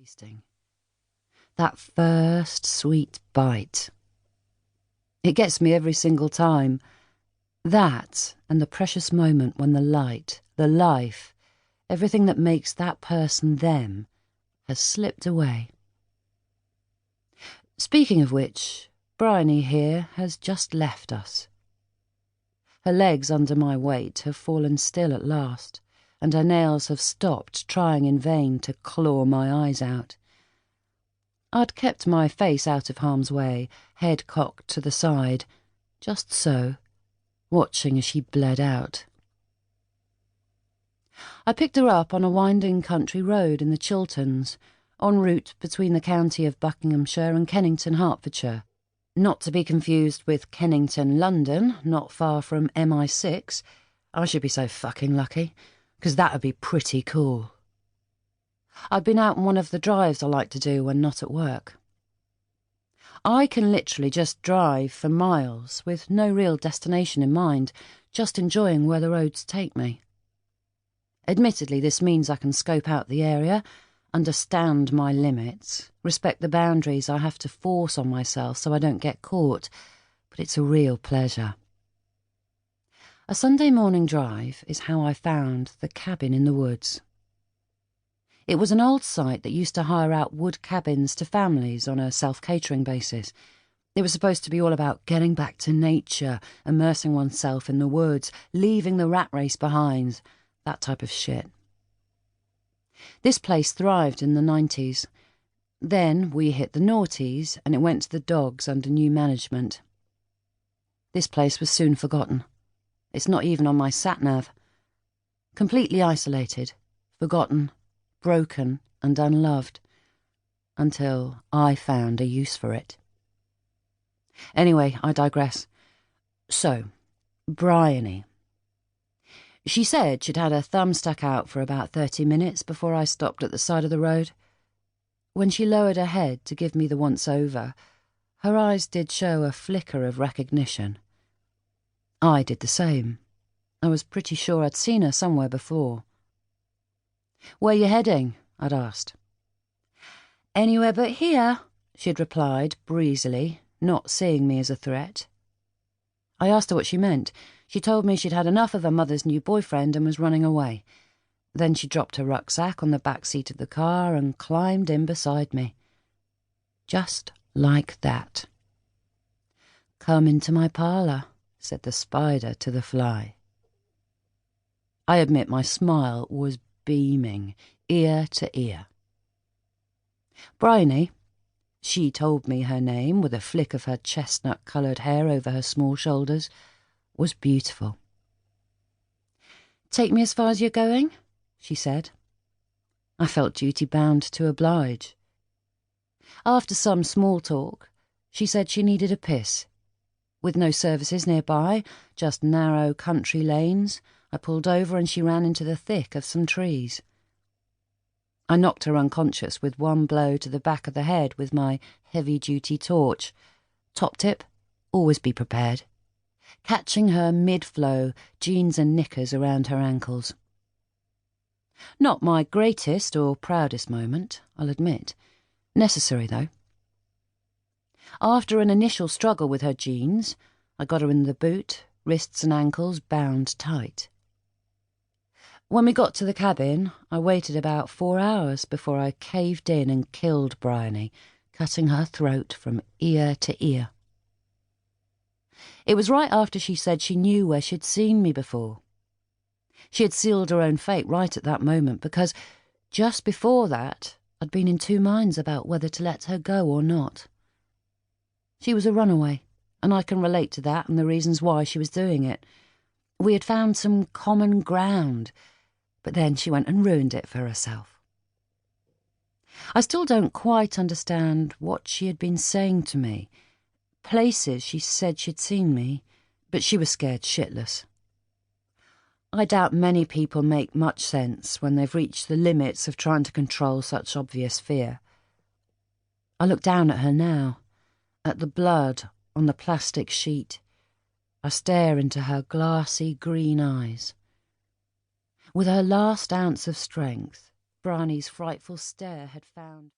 tasting. That first sweet bite. It gets me every single time. That and the precious moment when the light, the life, everything that makes that person them has slipped away. Speaking of which, Bryony here has just left us. Her legs under my weight have fallen still at last, and her nails have stopped trying in vain to claw my eyes out. I'd kept my face out of harm's way, head cocked to the side, just so, watching as she bled out. I picked her up on a winding country road in the Chilterns, en route between the county of Buckinghamshire and Kennington, Hertfordshire, not to be confused with Kennington, London, not far from MI6. I should be so fucking lucky, because that would be pretty cool. I'd been out on one of the drives I like to do when not at work. I can literally just drive for miles with no real destination in mind, just enjoying where the roads take me. Admittedly, this means I can scope out the area, understand my limits, respect the boundaries I have to force on myself so I don't get caught, but it's a real pleasure. A Sunday morning drive is how I found the cabin in the woods. It was an old site that used to hire out wood cabins to families on a self-catering basis. It was supposed to be all about getting back to nature, immersing oneself in the woods, leaving the rat race behind, that type of shit. This place thrived in the 90s. Then we hit the noughties and it went to the dogs under new management. This place was soon forgotten. It's not even on my sat-nav. Completely isolated, forgotten, broken and unloved, until I found a use for it. Anyway, I digress. So, Bryony. She said she'd had her thumb stuck out for about 30 minutes before I stopped at the side of the road. When she lowered her head to give me the once-over, her eyes did show a flicker of recognition. I did the same. I was pretty sure I'd seen her somewhere before. "Where you heading?" I'd asked. "Anywhere but here," she'd replied breezily, not seeing me as a threat. I asked her what she meant. She told me she'd had enough of her mother's new boyfriend and was running away. Then she dropped her rucksack on the back seat of the car and climbed in beside me. Just like that. "Come into my parlour," said the spider to the fly. I admit my smile was beaming, ear to ear. Bryony, she told me her name with a flick of her chestnut-coloured hair over her small shoulders, was beautiful. "Take me as far as you're going?" she said. I felt duty-bound to oblige. After some small talk, she said she needed a piss. With no services nearby, just narrow country lanes, I pulled over and she ran into the thick of some trees. I knocked her unconscious with one blow to the back of the head with my heavy-duty torch. Top tip, always be prepared. Catching her mid-flow, jeans and knickers around her ankles. Not my greatest or proudest moment, I'll admit. Necessary, though. After an initial struggle with her jeans, I got her in the boot, wrists and ankles bound tight. When we got to the cabin, I waited about 4 hours before I caved in and killed Bryony, cutting her throat from ear to ear. It was right after she said she knew where she'd seen me before. She had sealed her own fate right at that moment because, just before that, I'd been in two minds about whether to let her go or not. She was a runaway, and I can relate to that and the reasons why she was doing it. We had found some common ground, but then she went and ruined it for herself. I still don't quite understand what she had been saying to me. Places she said she'd seen me, but she was scared shitless. I doubt many people make much sense when they've reached the limits of trying to control such obvious fear. I look down at her now, at the blood on the plastic sheet. I stare into her glassy green eyes. With her last ounce of strength, Bryony's frightful stare had found